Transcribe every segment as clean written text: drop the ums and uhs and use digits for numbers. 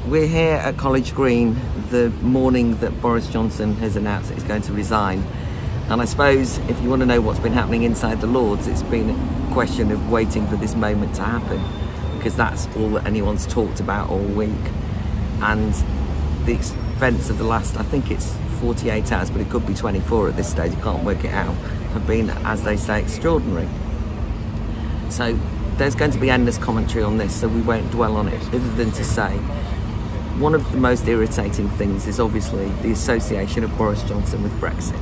We're here at College Green the morning that Boris Johnson has announced that he's going to resign. And I suppose if you want to know what's been happening inside the Lords, it's been a question of waiting for this moment to happen, because that's all that anyone's talked about all week. And the events of the last, I think it's 48 hours, but it could be 24 at this stage, you can't work it out, have been, as they say, extraordinary. So there's going to be endless commentary on this, so we won't dwell on it, other than to say one of the most irritating things is obviously the association of Boris Johnson with Brexit.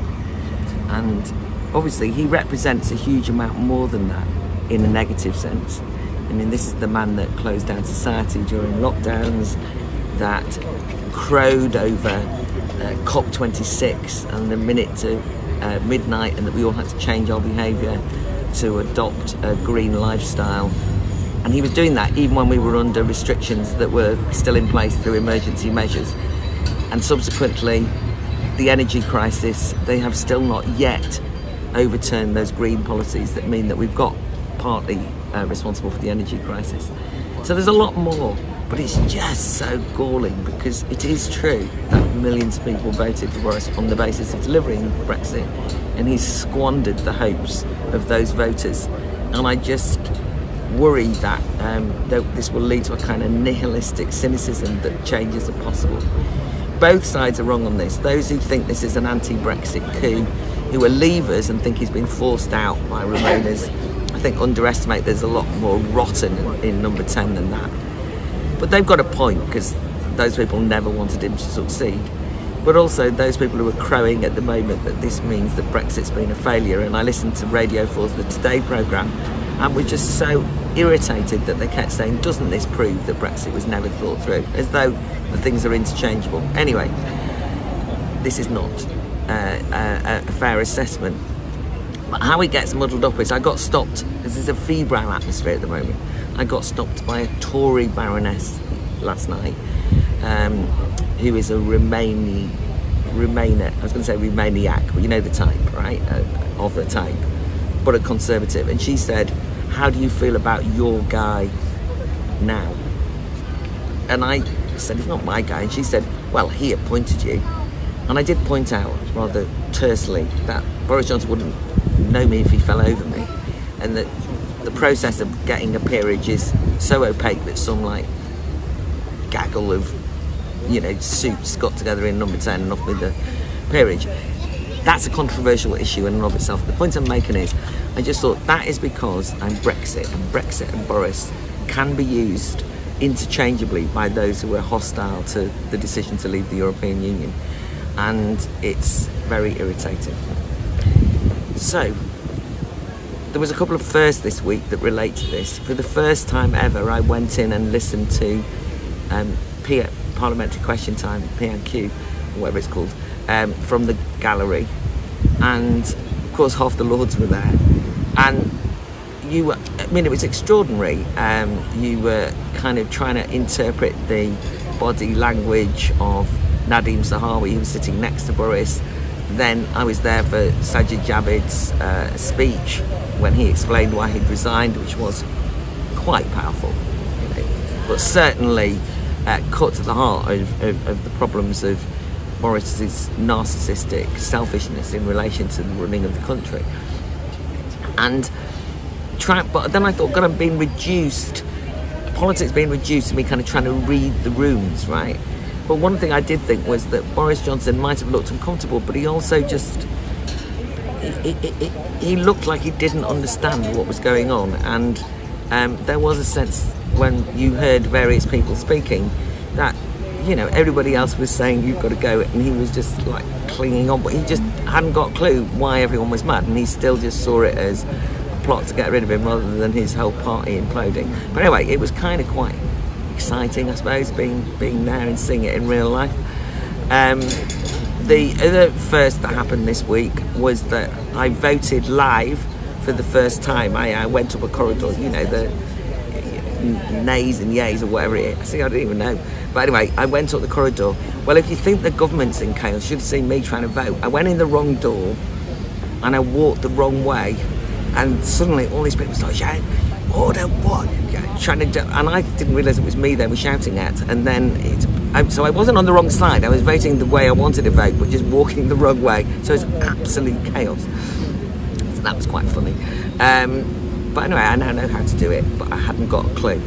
And obviously he represents a huge amount more than that in a negative sense. I mean, this is the man that closed down society during lockdowns, that crowed over COP26 and the minute to midnight, and that we all had to change our behaviour to adopt a green lifestyle. And he was doing that even when we were under restrictions that were still in place through emergency measures. And subsequently, the energy crisis, they have still not yet overturned those green policies that mean that we've got partly responsible for the energy crisis. So there's a lot more, but it's just so galling, because it is true that millions of people voted for Boris on the basis of delivering Brexit, and he's squandered the hopes of those voters. And I just worry that this will lead to a kind of nihilistic cynicism that changes are possible. Both sides are wrong on this. Those who think this is an anti-Brexit coup, who are leavers and think he's been forced out by Remainers, I think underestimate there's a lot more rotten in number 10 than that. But they've got a point, because those people never wanted him to succeed. But also those people who are crowing at the moment that this means that Brexit's been a failure. And I listened to Radio 4's The Today programme, and we're just so irritated that they kept saying, doesn't this prove that Brexit was never thought through? As though the things are interchangeable. Anyway, this is not a fair assessment. But how it gets muddled up is I got stopped, because there's a febrile atmosphere at the moment. I got stopped by a Tory baroness last night, who is a Remainer, I was going to say Remainiac, but you know the type, right, of the type, but a Conservative. And she said, how do you feel about your guy now? And I said, he's not my guy. And she said, well, he appointed you. And I did point out rather tersely that Boris Johnson wouldn't know me if he fell over me, and that the process of getting a peerage is so opaque that some like gaggle of, you know, suits got together in number 10 and offered the peerage. That's a controversial issue in and of itself. The point I'm making is, I just thought that is because Brexit and Boris can be used interchangeably by those who are hostile to the decision to leave the European Union, and it's very irritating. So there was a couple of firsts this week that relate to this. For the first time ever, I went in and listened to Parliamentary Question Time, PNQ, or whatever it's called, from the gallery, and of course half the Lords were there, and it was extraordinary. You were kind of trying to interpret the body language of Nadhim Zahawi, who was sitting next to Boris. Then I was there for Sajid Javid's speech when he explained why he'd resigned, which was quite powerful, but certainly cut to the heart of the problems of Boris's narcissistic selfishness in relation to the running of the country. But then I thought, God, I'm being reduced, politics being reduced to me kind of trying to read the rooms, right? But one thing I did think was that Boris Johnson might have looked uncomfortable, but he also just, he looked like he didn't understand what was going on. And there was a sense when you heard various people speaking that, you know, everybody else was saying you've got to go, and he was just like clinging on, but he just hadn't got a clue why everyone was mad, and he still just saw it as a plot to get rid of him rather than his whole party imploding. But anyway, it was kind of quite exciting, I suppose, being there and seeing it in real life. The other first that happened this week was that I voted live for the first time. I went up a corridor, you know, the nays and yays or whatever it is. I don't even know. But anyway, I went up the corridor. Well, if you think the government's in chaos, you should have seen me trying to vote. I went in the wrong door and I walked the wrong way, and suddenly all these people started shouting, order, what? Trying to do, and I didn't realise it was me they were shouting at. And then, so I wasn't on the wrong side. I was voting the way I wanted to vote, but just walking the wrong way. So it's absolute chaos. So that was quite funny. But anyway, I now know how to do it, but I hadn't got a clue.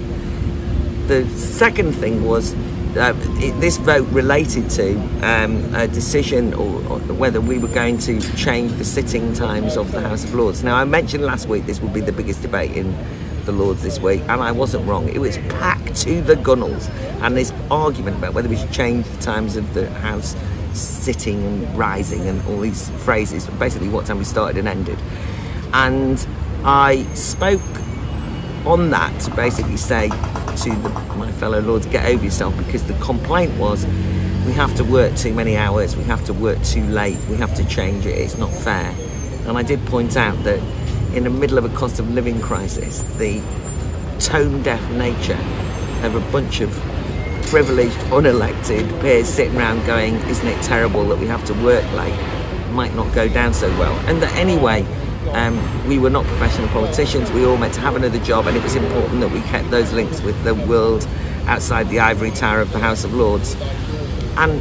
The second thing was this vote related to a decision or whether we were going to change the sitting times of the House of Lords. Now, I mentioned last week this would be the biggest debate in the Lords this week, and I wasn't wrong. It was packed to the gunnels, and this argument about whether we should change the times of the House sitting and rising and all these phrases, basically what time we started and ended. And I spoke on that to basically say to my fellow Lords, get over yourself, because the complaint was we have to work too many hours, we have to work too late, we have to change it, it's not fair. And I did point out that in the middle of a cost of living crisis, the tone-deaf nature of a bunch of privileged, unelected peers sitting around going, isn't it terrible that we have to work late, might not go down so well. And that anyway, we were not professional politicians, we all meant to have another job, and it was important that we kept those links with the world outside the ivory tower of the House of Lords. And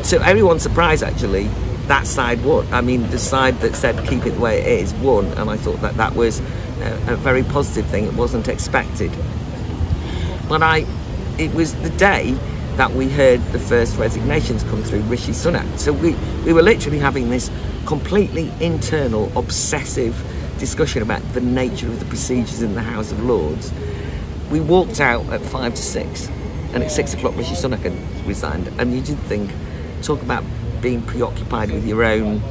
to everyone's surprise, actually, that side won. I mean, the side that said keep it the way it is won, and I thought that that was a very positive thing. It wasn't expected. But it was the day that we heard the first resignations come through Rishi Sunak. So we were literally having this completely internal, obsessive discussion about the nature of the procedures in the House of Lords. We walked out at 5 to 6, and at 6 o'clock Rishi Sunak had resigned. And you did think, talk about being preoccupied with your own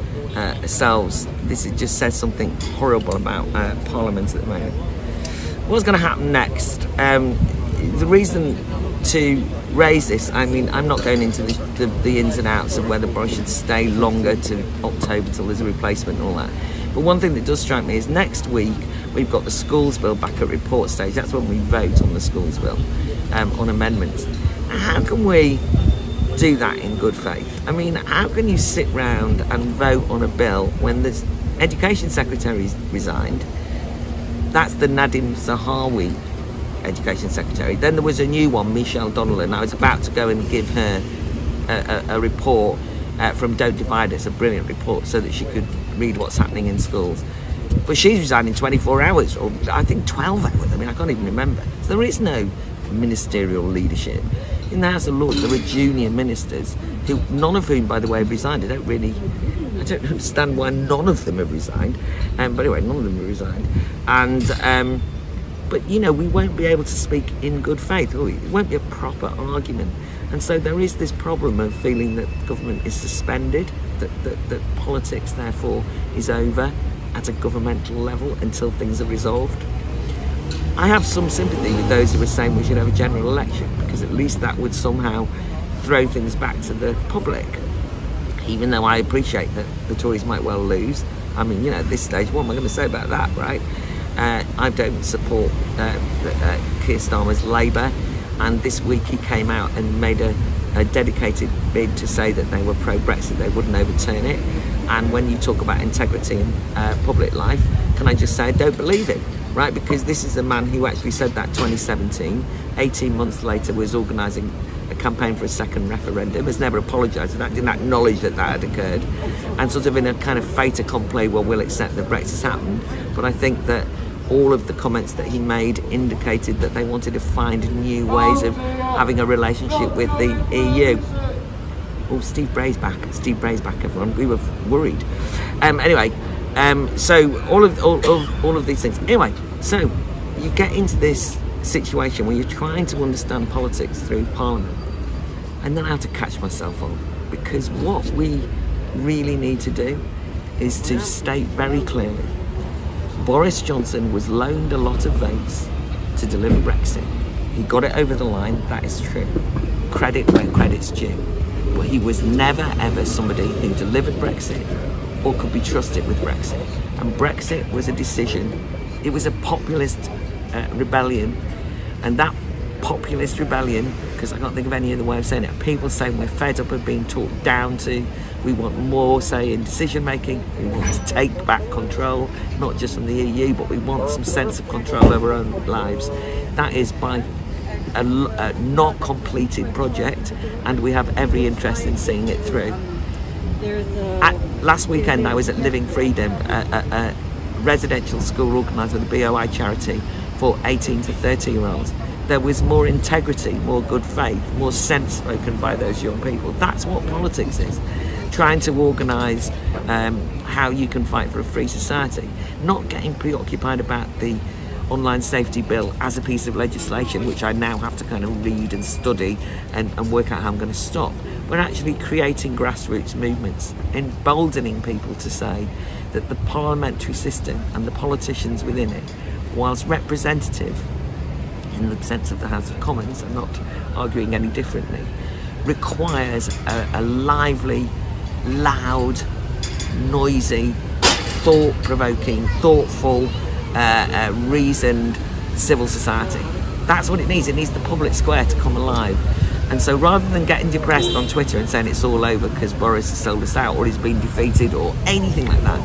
selves. This just says something horrible about Parliament at the moment. What's going to happen next? The reason to raise this, I mean, I'm not going into the ins and outs of whether Boris should stay longer to October till there's a replacement and all that. But one thing that does strike me is next week we've got the schools bill back at report stage. That's when we vote on the schools bill, on amendments. How can we do that in good faith? I mean, how can you sit round and vote on a bill when the Education Secretary's resigned? That's the Nadhim Zahawi Education Secretary. Then there was a new one, Michelle Donnellan. I was about to go and give her a report from Don't Divide Us, a brilliant report, so that she could read what's happening in schools. But she's resigned in 24 hours, or I think 12 hours. I mean, I can't even remember. So there is no ministerial leadership. In the House of Lords, there are junior ministers, who, none of whom, by the way, have resigned. I don't understand why none of them have resigned. But anyway, none of them have resigned. And but, you know, we won't be able to speak in good faith. It won't be a proper argument. And so there is this problem of feeling that government is suspended, that politics, therefore, is over at a governmental level until things are resolved. I have some sympathy with those who are saying we should have a general election, because at least that would somehow throw things back to the public. Even though I appreciate that the Tories might well lose. I mean, you know, at this stage, what am I going to say about that, right? I don't support Keir Starmer's Labour, and this week he came out and made a dedicated bid to say that they were pro-Brexit, they wouldn't overturn it. And when you talk about integrity in public life, can I just say I don't believe it, right? Because this is a man who actually said that 2017, 18 months later was organising a campaign for a second referendum, has never apologised for that, didn't acknowledge that that had occurred, and sort of in a kind of fait accompli, well, we'll accept that Brexit's happened. But I think that all of the comments that he made indicated that they wanted to find new ways of having a relationship with the EU. Oh, Steve Bray's back, everyone. We were worried. Anyway, so all of these things. Anyway, so you get into this situation where you're trying to understand politics through Parliament, and then I have to catch myself on, because what we really need to do is to state very clearly Boris Johnson was loaned a lot of votes to deliver Brexit. He got it over the line, that is true. Credit where credit's due. But he was never ever somebody who delivered Brexit or could be trusted with Brexit. And Brexit was a decision, it was a populist rebellion, and that populist rebellion, because I can't think of any other way of saying it. People saying we're fed up of being talked down to, we want more say in decision making, we want to take back control, not just from the EU, but we want some sense of control over our own lives. That is by a not completed project, and we have every interest in seeing it through. Last weekend I was at Living Freedom, a residential school organised with the BOI charity for 18 to 30-year-olds. There was more integrity, more good faith, more sense spoken by those young people. That's what politics is. Trying to organise how you can fight for a free society. Not getting preoccupied about the online safety bill as a piece of legislation, which I now have to kind of read and study and work out how I'm going to stop. We're actually creating grassroots movements, emboldening people to say that the parliamentary system and the politicians within it, whilst representative in the sense of the House of Commons, I'm not arguing any differently, requires a lively, loud, noisy, thought-provoking, thoughtful, reasoned civil society. That's what it needs. It needs the public square to come alive. And so rather than getting depressed on Twitter and saying it's all over because Boris has sold us out or he's been defeated or anything like that,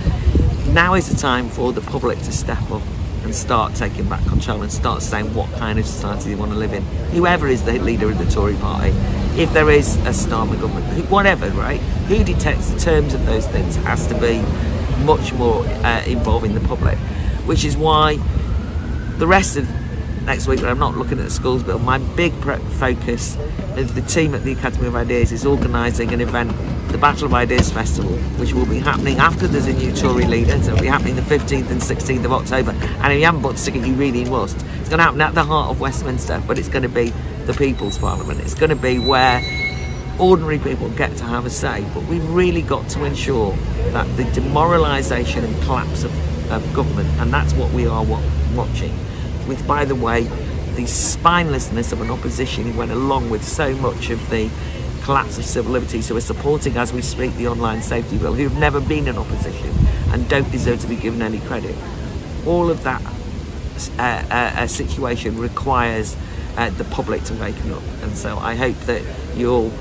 now is the time for the public to step up and start taking back control and start saying what kind of society they want to live in. Whoever is the leader of the Tory party, if there is a Starmer government, whatever, right? Who dictates the terms of those things has to be much more involving the public, which is why the rest of next week, when I'm not looking at the schools bill, my big focus of the team at the Academy of Ideas is organising an event, the Battle of Ideas Festival, which will be happening after there's a new Tory leader. So it'll be happening the 15th and 16th of October. And if you haven't bought a ticket, you really must. It's going to happen at the heart of Westminster, but it's going to be the People's Parliament. It's going to be where ordinary people get to have a say. But we've really got to ensure that the demoralisation and collapse of government, and that's what we are watching, with, by the way, the spinelessness of an opposition who went along with so much of the collapse of civil liberties, who are supporting as we speak the online safety bill, who have never been in opposition and don't deserve to be given any credit. All of that situation requires the public to waken up, and so I hope that you'll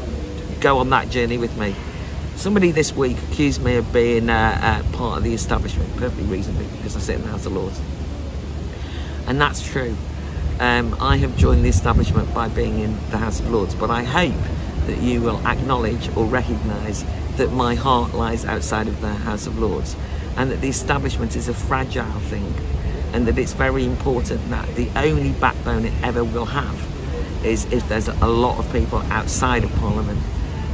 go on that journey with me. Somebody this week accused me of being part of the establishment, perfectly reasonably, because I sit in the House of Lords. And that's true. I have joined the establishment by being in the House of Lords, but I hope that you will acknowledge or recognise that my heart lies outside of the House of Lords, and that the establishment is a fragile thing, and that it's very important that the only backbone it ever will have is if there's a lot of people outside of Parliament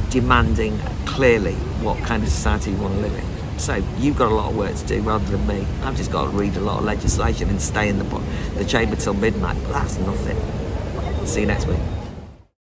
demanding clearly what kind of society you want to live in. So you've got a lot of work to do rather than me. I've just got to read a lot of legislation and stay in the chamber till midnight, but that's nothing. See you next week.